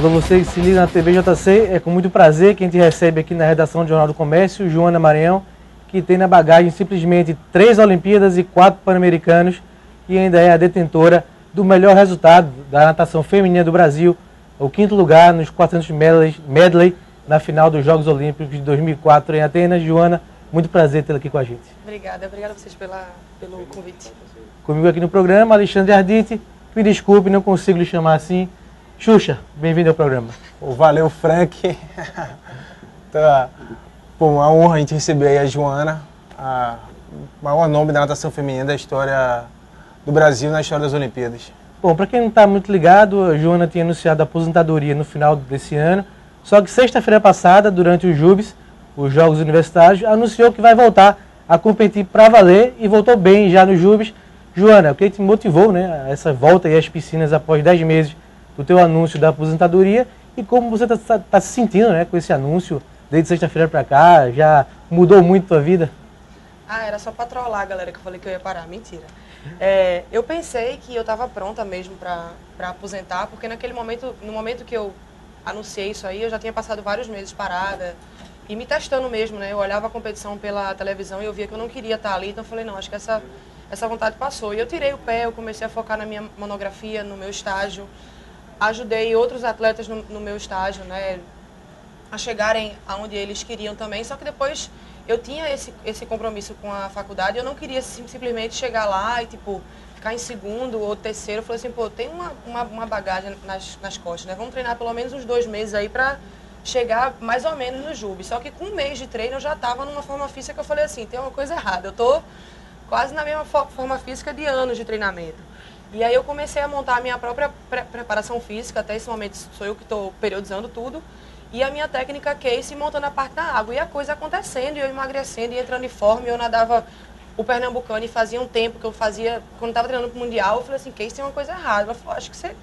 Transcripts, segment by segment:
Alô, você que se liga na TV JC, é com muito prazer que a gente recebe aqui na redação do Jornal do Comércio, Joana Maranhão, que tem na bagagem simplesmente 3 Olimpíadas e 4 Pan-Americanos e ainda é a detentora do melhor resultado da natação feminina do Brasil, o 5º lugar nos 400 medley na final dos Jogos Olímpicos de 2004 em Atenas. Joana, muito prazer tê-la aqui com a gente. Obrigada a vocês pelo convite. Comigo aqui no programa, Alexandre Arditi. Me desculpe, não consigo lhe chamar assim. Xuxa, bem-vindo ao programa. Valeu, Frank. Tá, uma honra a gente receber aí a Joana, a maior nome da natação feminina da história do Brasil na história das Olimpíadas. Bom, para quem não está muito ligado, a Joana tinha anunciado a aposentadoria no final desse ano, só que sexta-feira passada, durante os JUBs, os Jogos Universitários, anunciou que vai voltar a competir para valer e voltou bem já nos JUBs. Joana, o que te motivou, né, a essa volta às piscinas após 10 meses do teu anúncio da aposentadoria e como você está se sentindo, né, com esse anúncio desde sexta-feira para cá? Já mudou muito a tua vida? Era só para trollar a galera que eu falei que eu ia parar. Mentira. Eu pensei que eu estava pronta mesmo para aposentar, porque no momento que eu anunciei isso aí, eu já tinha passado vários meses parada e me testando mesmo, né? Eu olhava a competição pela televisão e eu via que eu não queria estar ali, então eu falei, não, acho que essa vontade passou. E eu tirei o pé, eu comecei a focar na minha monografia, no meu estágio, ajudei outros atletas no meu estágio, né, a chegarem aonde eles queriam também, só que depois eu tinha esse compromisso com a faculdade, eu não queria simplesmente chegar lá e, tipo, ficar em segundo ou terceiro. Eu falei assim, pô, tem uma bagagem nas costas, né, vamos treinar pelo menos uns 2 meses aí pra chegar mais ou menos no JUB. Só que com 1 mês de treino eu já tava numa forma física que eu falei assim, tem uma coisa errada, eu tô quase na mesma forma física de anos de treinamento. E aí eu comecei a montar a minha própria preparação física, até esse momento sou eu que estou periodizando tudo, e a minha técnica case montando a parte da água, e a coisa acontecendo, e eu emagrecendo, e entrando em forma, e eu nadava o Pernambucano, e fazia um tempo que eu fazia, quando estava treinando para o Mundial, eu falei assim, case tem uma coisa errada. Ela falou, acho que você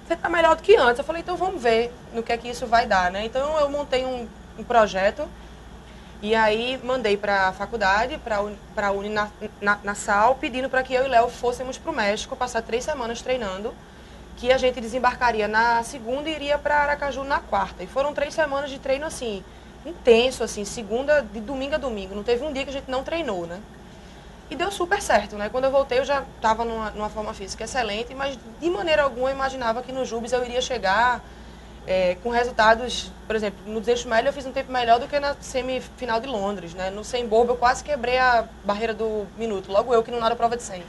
está melhor do que antes. Eu falei, então vamos ver no que é que isso vai dar, né? Então eu montei um projeto, e aí mandei para a faculdade, para a Uni Nassau, pedindo para que eu e Léo fôssemos para o México, passar 3 semanas treinando, que a gente desembarcaria na segunda e iria para Aracaju na quarta. E foram 3 semanas de treino, assim, intenso, assim, segunda, de domingo a domingo. Não teve um dia que a gente não treinou, né? E deu super certo, né? Quando eu voltei, eu já estava numa forma física excelente, mas de maneira alguma eu imaginava que nos JUBs eu iria chegar com resultados, por exemplo, no 200 medley eu fiz um tempo melhor do que na semifinal de Londres, né? No 100 bobo eu quase quebrei a barreira do minuto, logo eu que não nado a prova de 100.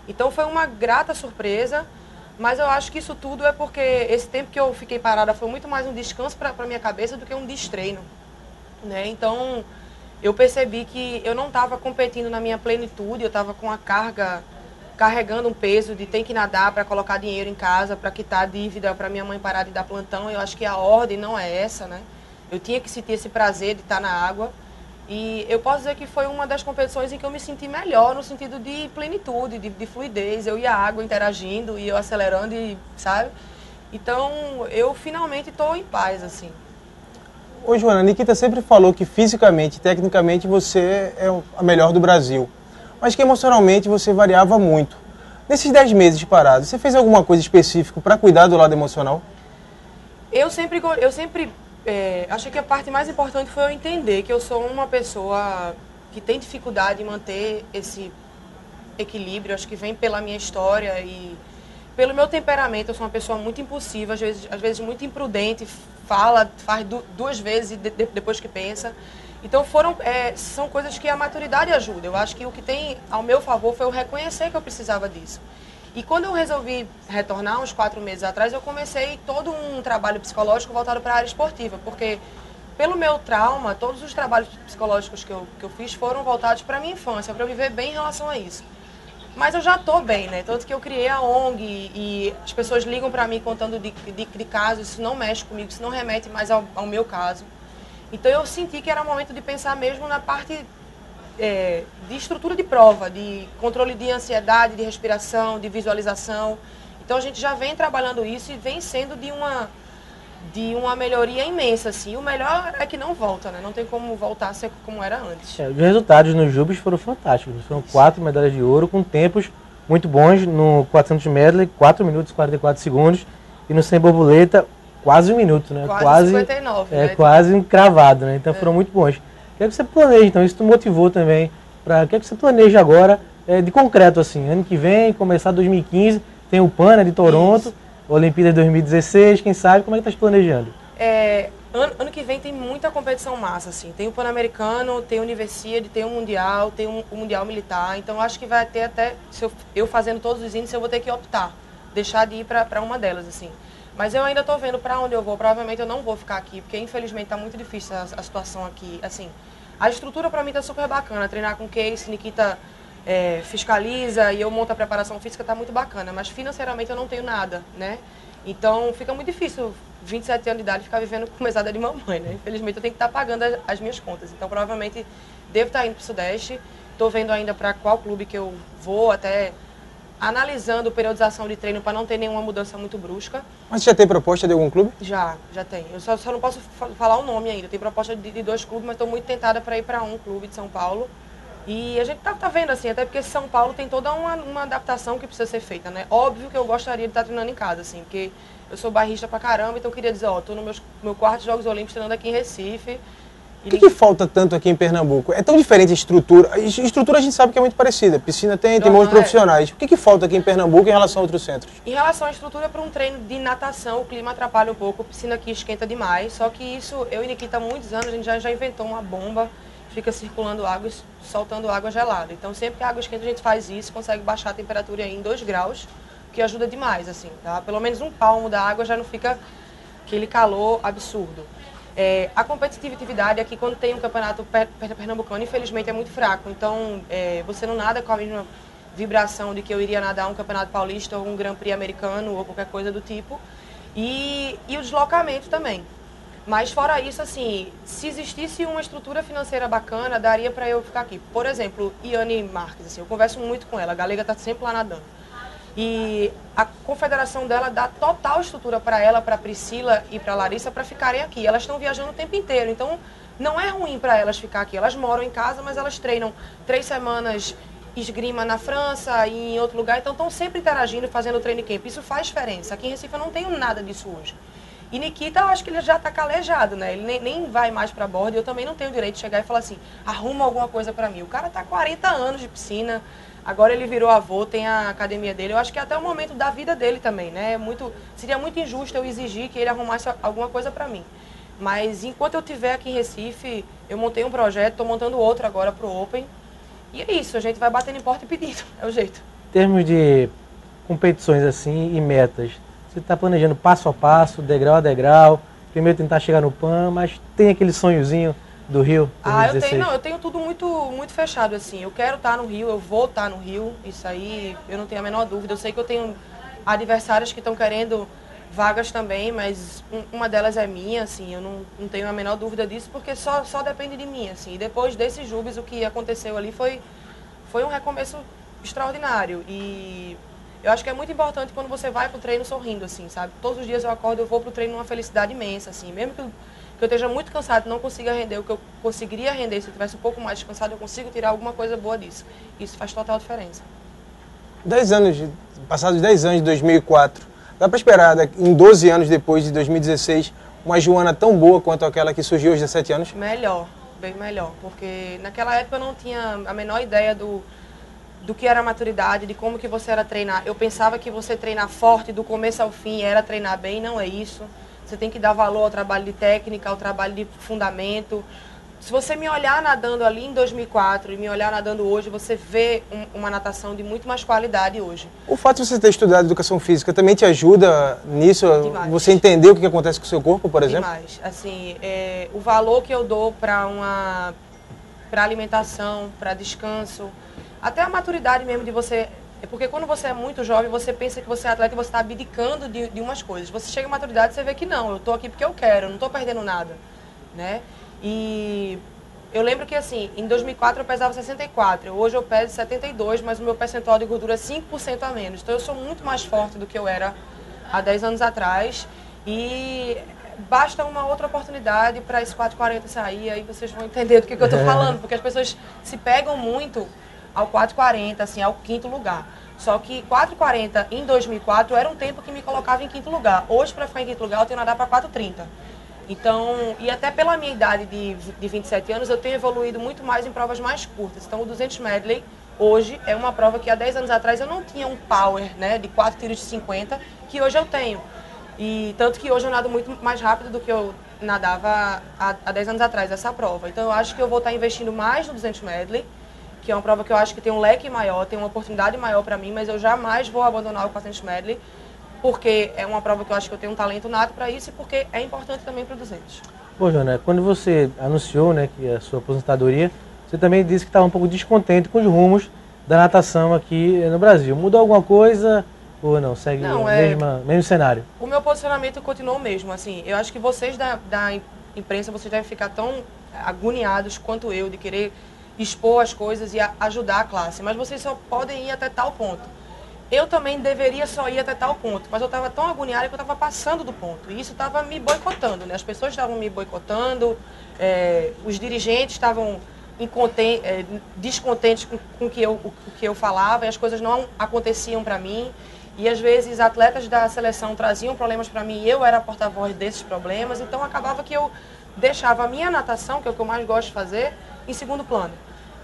Então foi uma grata surpresa, mas eu acho que isso tudo é porque esse tempo que eu fiquei parada foi muito mais um descanso para minha cabeça do que um destreino, né? Então eu percebi que eu não estava competindo na minha plenitude, eu estava com a carga, carregando um peso de tem que nadar para colocar dinheiro em casa, para quitar a dívida, para minha mãe parar de dar plantão. Eu acho que a ordem não é essa, né? Eu tinha que sentir esse prazer de estar na água. E eu posso dizer que foi uma das competições em que eu me senti melhor, no sentido de plenitude, de fluidez. Eu e a água interagindo, e eu acelerando, e, sabe? Então, eu finalmente estou em paz, assim. Ô, Joana, a Nikita sempre falou que fisicamente, tecnicamente, você é a melhor do Brasil, mas que emocionalmente você variava muito. Nesses 10 meses parados, você fez alguma coisa específica para cuidar do lado emocional? Eu sempre achei que a parte mais importante foi eu entender que eu sou uma pessoa que tem dificuldade em manter esse equilíbrio. Acho que vem pela minha história e pelo meu temperamento. Eu sou uma pessoa muito impulsiva, às vezes muito imprudente, faz 2 vezes depois que pensa. Então são coisas que a maturidade ajuda. Eu acho que o que tem ao meu favor foi eu reconhecer que eu precisava disso. E quando eu resolvi retornar, uns 4 meses atrás, eu comecei todo um trabalho psicológico voltado para a área esportiva, porque pelo meu trauma, todos os trabalhos psicológicos que eu fiz foram voltados para a minha infância, para eu viver bem em relação a isso. Mas eu já estou bem, né? Tanto que eu criei a ONG e as pessoas ligam para mim contando de casos, isso não mexe comigo, isso não remete mais ao meu caso. Então eu senti que era o momento de pensar mesmo na parte de estrutura de prova, de controle de ansiedade, de respiração, de visualização. Então a gente já vem trabalhando isso e vem sendo de uma melhoria imensa, assim. O melhor é que não volta, né? Não tem como voltar a ser como era antes. Os resultados nos JUBs foram fantásticos. Foram 4 medalhas de ouro com tempos muito bons no 400 medley, 4 minutos e 44 segundos. E no 100 borboleta, quase um minuto, né? Quase 59, né? Quase um cravado, né? Então foram muito bons. O que é que você planeja, então? Isso te motivou também. O que é que você planeja agora, de concreto, assim? Ano que vem, começar 2015, tem o PAN, né, de Toronto, Isso. Olimpíada de 2016, quem sabe? Como é que tá se planejando? Ano que vem tem muita competição massa, assim. Tem o Pan-Americano, tem o Universiade, tem o Mundial, tem o Mundial Militar. Então, acho que vai ter até, se eu fazendo todos os índices, eu vou ter que optar, deixar de ir para uma delas, assim. Mas eu ainda estou vendo para onde eu vou. Provavelmente eu não vou ficar aqui, porque infelizmente está muito difícil a situação aqui. Assim, a estrutura para mim está super bacana. Treinar com Case, Nikita fiscaliza e eu monto a preparação física, está muito bacana. Mas financeiramente eu não tenho nada, né? Então fica muito difícil, 27 anos de idade, ficar vivendo com mesada de mamãe, né? Infelizmente eu tenho que estar pagando as minhas contas. Então provavelmente devo estar indo para o Sudeste. Estou vendo ainda para qual clube que eu vou, até analisando periodização de treino para não ter nenhuma mudança muito brusca. Mas já tem proposta de algum clube? Já tem. Eu só não posso falar o nome ainda. Tem proposta de 2 clubes, mas estou muito tentada para ir para um clube de São Paulo. E a gente tá vendo assim, até porque São Paulo tem toda uma adaptação que precisa ser feita, né? Óbvio que eu gostaria de estar treinando em casa, assim, porque eu sou barrista pra caramba, então eu queria dizer, tô no meu quarto de Jogos Olímpicos treinando aqui em Recife. O que falta tanto aqui em Pernambuco? É tão diferente a estrutura. A estrutura a gente sabe que é muito parecida. Piscina tem bons profissionais. O que falta aqui em Pernambuco em relação a outros centros? Em relação à estrutura, para um treino de natação, o clima atrapalha um pouco. A piscina aqui esquenta demais. Só que isso, eu e Nikita há muitos anos, a gente já inventou uma bomba, fica circulando água e soltando água gelada. Então, sempre que a água esquenta, a gente faz isso, consegue baixar a temperatura aí em 2 graus, que ajuda demais, assim, tá? Pelo menos um palmo da água já não fica aquele calor absurdo. A competitividade aqui, quando tem um campeonato pernambucano, infelizmente é muito fraco. Então, você não nada com a mesma vibração de que eu iria nadar um campeonato paulista ou um Grand Prix americano ou qualquer coisa do tipo. E o deslocamento também. Mas fora isso, assim, se existisse uma estrutura financeira bacana, daria para eu ficar aqui. Por exemplo, Iane Marques, assim, eu converso muito com ela, a galega está sempre lá nadando. E a confederação dela dá total estrutura para ela, para Priscila e para Larissa para ficarem aqui. Elas estão viajando o tempo inteiro, então não é ruim para elas ficar aqui. Elas moram em casa, mas elas treinam 3 semanas esgrima na França e em outro lugar, então estão sempre interagindo, fazendo treino camp. Isso faz diferença. Aqui em Recife eu não tenho nada disso hoje. E Nikita, eu acho que ele já está calejado, né? Ele nem vai mais para bordo. Eu também não tenho o direito de chegar e falar assim, arruma alguma coisa para mim. O cara tá 40 anos de piscina, agora ele virou avô, tem a academia dele. Eu acho que é até o momento da vida dele também, né? Seria muito injusto eu exigir que ele arrumasse alguma coisa para mim. Mas enquanto eu estiver aqui em Recife, eu montei um projeto, estou montando outro agora para o Open. E é isso, a gente vai batendo em porta e pedindo, é o jeito. Em termos de competições assim e metas, você está planejando passo a passo, degrau a degrau, primeiro tentar chegar no PAN, mas tem aquele sonhozinho do Rio 2016? Eu tenho tudo muito fechado, assim. Eu quero estar no Rio, eu vou estar no Rio, isso aí eu não tenho a menor dúvida. Eu sei que eu tenho adversárias que estão querendo vagas também, mas uma delas é minha, assim, eu não tenho a menor dúvida disso, porque só depende de mim, assim. E depois desses Jubes, o que aconteceu ali foi um recomeço extraordinário. E eu acho que é muito importante quando você vai pro treino sorrindo, assim, sabe? Todos os dias eu acordo, eu vou pro treino numa felicidade imensa, assim. Mesmo que eu esteja muito cansado, não consiga render o que eu conseguiria render se eu tivesse um pouco mais descansado, eu consigo tirar alguma coisa boa disso. Isso faz total diferença. 10 anos, passados 10 anos de 2004, dá para esperar, em 12 anos depois de 2016, uma Joana tão boa quanto aquela que surgiu aos 17 anos? Melhor, bem melhor, porque naquela época eu não tinha a menor ideia do que era a maturidade, de como que você era treinar. Eu pensava que você treinar forte do começo ao fim era treinar bem, não é isso. Você tem que dar valor ao trabalho de técnica, ao trabalho de fundamento. Se você me olhar nadando ali em 2004 e me olhar nadando hoje, você vê uma natação de muito mais qualidade hoje. O fato de você ter estudado educação física também te ajuda nisso? Demais. Você entender o que acontece com o seu corpo, por exemplo? Demais. Assim, o valor que eu dou para alimentação, para descanso, até a maturidade mesmo de você. Porque quando você é muito jovem, você pensa que você é atleta e você está abdicando de umas coisas. Você chega à maturidade e você vê que não, eu estou aqui porque eu quero, eu não estou perdendo nada, né? E eu lembro que, assim, em 2004 eu pesava 64, hoje eu peso 72, mas o meu percentual de gordura é 5% a menos. Então eu sou muito mais forte do que eu era há 10 anos atrás. E basta uma outra oportunidade para esse 440 sair, aí vocês vão entender do que eu estou falando, porque as pessoas se pegam muito ao 4,40, assim, ao 5º lugar. Só que 4,40 em 2004 era um tempo que me colocava em 5º lugar. Hoje, para ficar em 5º lugar, eu tenho que nadar para 4,30. Então, e até pela minha idade de 27 anos, eu tenho evoluído muito mais em provas mais curtas. Então, o 200 medley, hoje, é uma prova que há 10 anos atrás eu não tinha um power, né, de 4 tiros de 50, que hoje eu tenho. E tanto que hoje eu nado muito mais rápido do que eu nadava há 10 anos atrás, essa prova. Então, eu acho que eu vou estar investindo mais no 200 medley, que é uma prova que eu acho que tem um leque maior, tem uma oportunidade maior para mim, mas eu jamais vou abandonar o 400 medley, porque é uma prova que eu acho que eu tenho um talento nato para isso e porque é importante também para o 200. Bom, Joana, quando você anunciou, né, que a sua aposentadoria, você também disse que estava um pouco descontente com os rumos da natação aqui no Brasil. Mudou alguma coisa ou não? Segue o mesmo cenário? O meu posicionamento continuou o mesmo. Assim, eu acho que vocês da imprensa, vocês devem ficar tão agoniados quanto eu de querer expor as coisas e ajudar a classe, mas vocês só podem ir até tal ponto. Eu também deveria só ir até tal ponto, mas eu estava tão agoniada que eu estava passando do ponto. E isso estava me boicotando, né? As pessoas estavam me boicotando, os dirigentes estavam descontentes com o que eu falava, e as coisas não aconteciam para mim. E às vezes atletas da seleção traziam problemas para mim e eu era porta-voz desses problemas. Então acabava que eu deixava a minha natação, que é o que eu mais gosto de fazer, em segundo plano.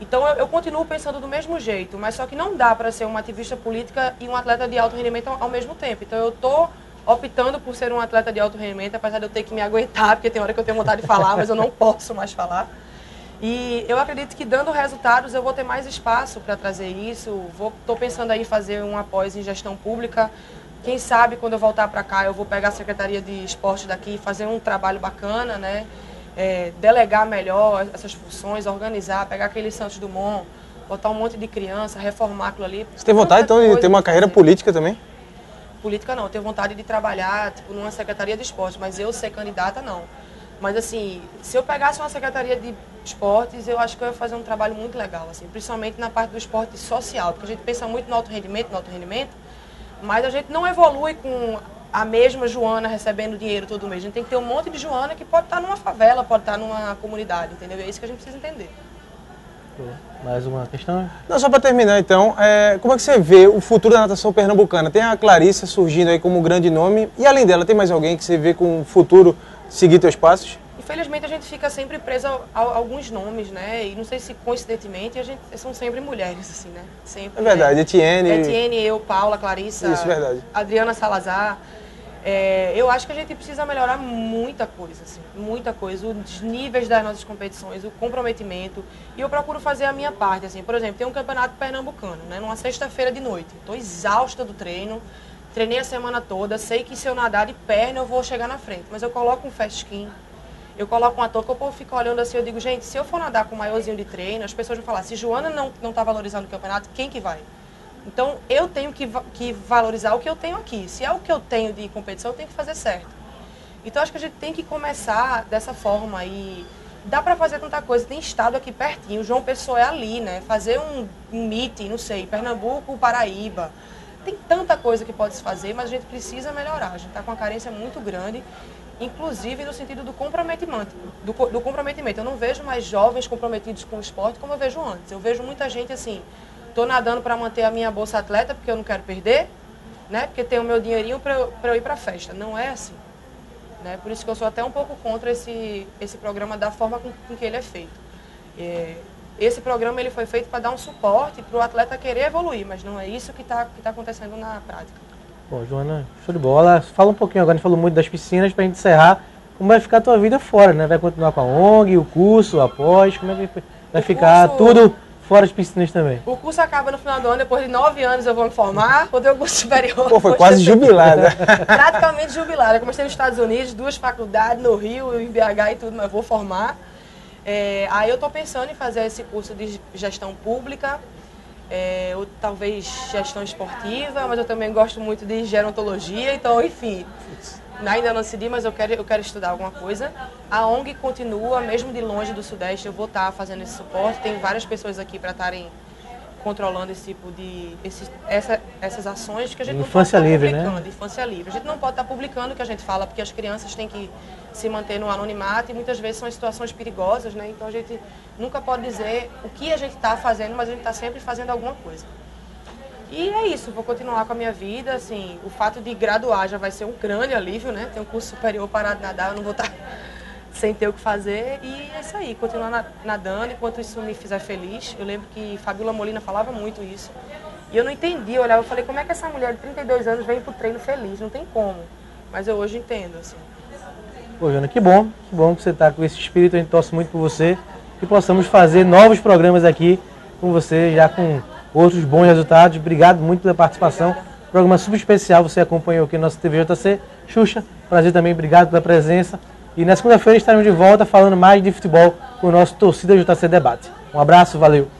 Então eu continuo pensando do mesmo jeito, mas só que não dá para ser uma ativista política e um atleta de alto rendimento ao mesmo tempo. Então eu estou optando por ser um atleta de alto rendimento, apesar de eu ter que me aguentar, porque tem hora que eu tenho vontade de falar, mas eu não posso mais falar. E eu acredito que dando resultados eu vou ter mais espaço para trazer isso. Estou pensando aí em fazer um pós em gestão pública. Quem sabe quando eu voltar para cá eu vou pegar a Secretaria de Esporte daqui e fazer um trabalho bacana, né? Delegar melhor essas funções, organizar, pegar aquele Santos Dumont, botar um monte de criança, reformar aquilo ali. Você tem vontade então de ter uma carreira política também? Política não, eu tenho vontade de trabalhar tipo, numa Secretaria de Esporte, mas eu ser candidata não. Mas assim, se eu pegasse uma Secretaria de Esportes, eu acho que eu ia fazer um trabalho muito legal, assim, principalmente na parte do esporte social, porque a gente pensa muito no alto rendimento, mas a gente não evolui com a mesma Joana recebendo dinheiro todo mês. A gente tem que ter um monte de Joana que pode estar numa favela, pode estar numa comunidade, entendeu? É isso que a gente precisa entender. Mais uma questão? Não, só para terminar então, como é que você vê o futuro da natação pernambucana? Tem a Clarissa surgindo aí como um grande nome, e além dela, tem mais alguém que você vê com o futuro seguir teus passos? Infelizmente a gente fica sempre preso a alguns nomes, né? E não sei se coincidentemente são sempre mulheres, assim, né? Sempre, é verdade, Etienne, eu, Paula, Clarissa, isso, verdade. Adriana Salazar. Eu acho que a gente precisa melhorar muita coisa, assim, muita coisa. Os níveis das nossas competições, o comprometimento. E eu procuro fazer a minha parte, assim. Por exemplo, tem um campeonato pernambucano, né? Numa sexta-feira de noite. Estou exausta do treino. Treinei a semana toda, sei que se eu nadar de perna eu vou chegar na frente, mas eu coloco um fast skin, eu coloco uma touca, o povo fica olhando assim, eu digo, gente, se eu for nadar com um maiôzinho de treino, as pessoas vão falar, se Joana não está valorizando o campeonato, quem que vai? Então, eu tenho que valorizar o que eu tenho aqui. Se é o que eu tenho de competição, eu tenho que fazer certo. Então, acho que a gente tem que começar dessa forma e dá para fazer tanta coisa. Tem estado aqui pertinho, João Pessoa é ali, né? Fazer um meeting, não sei, Pernambuco, Paraíba. Tem tanta coisa que pode se fazer, mas a gente precisa melhorar. A gente está com uma carência muito grande, inclusive no sentido do comprometimento. Do comprometimento. Eu não vejo mais jovens comprometidos com o esporte como eu vejo antes. Eu vejo muita gente assim, estou nadando para manter a minha bolsa atleta porque eu não quero perder, né? Porque tenho o meu dinheirinho para eu ir para a festa. Não é assim. Né? Por isso que eu sou até um pouco contra esse programa da forma com que ele é feito. Esse programa ele foi feito para dar um suporte para o atleta querer evoluir, mas não é isso que tá acontecendo na prática. Bom, Joana, show de bola. Fala um pouquinho agora, a gente falou muito das piscinas, para a gente encerrar. Como vai ficar a tua vida fora, né? Vai continuar com a ONG, o curso, após? Como é que vai ficar tudo fora as piscinas também? O curso acaba no final do ano, depois de 9 anos eu vou me formar, vou ter o curso superior. Pô, foi quase jubilada. Praticamente jubilada. Comecei nos Estados Unidos, 2 faculdades, no Rio, em BH e tudo, mas vou formar. Aí eu estou pensando em fazer esse curso de gestão pública, ou talvez gestão esportiva, mas eu também gosto muito de gerontologia, então, enfim, ainda não decidi, mas eu quero estudar alguma coisa. A ONG continua, mesmo de longe do Sudeste, eu vou estar fazendo esse suporte, tem várias pessoas aqui para estarem controlando esse tipo de essas ações que a gente não pode Infância estar livre, publicando, né? infância livre. A gente não pode estar publicando o que a gente fala, porque as crianças têm que se manter no anonimato e muitas vezes são situações perigosas, né? Então a gente nunca pode dizer o que a gente está fazendo, mas a gente está sempre fazendo alguma coisa. E é isso, vou continuar com a minha vida, assim, o fato de graduar já vai ser um grande alívio, né? Ter um curso superior, parar de nadar, eu não vou estar sem ter o que fazer. E é isso aí, continuar nadando enquanto isso me fizer feliz. Eu lembro que Fabiola Molina falava muito isso. E eu não entendi, eu olhava e falei, como é que essa mulher de 32 anos vem pro treino feliz? Não tem como. Mas eu hoje entendo, assim. Pô, Joana, que bom que você está com esse espírito, a gente torce muito por você, que possamos fazer novos programas aqui com você, já com outros bons resultados. Obrigado muito pela participação. Programa super especial, você acompanhou aqui no nosso TVJC. Xuxa, prazer também, obrigado pela presença. E na segunda-feira estaremos de volta falando mais de futebol com o nosso Torcida JC Debate. Um abraço, valeu!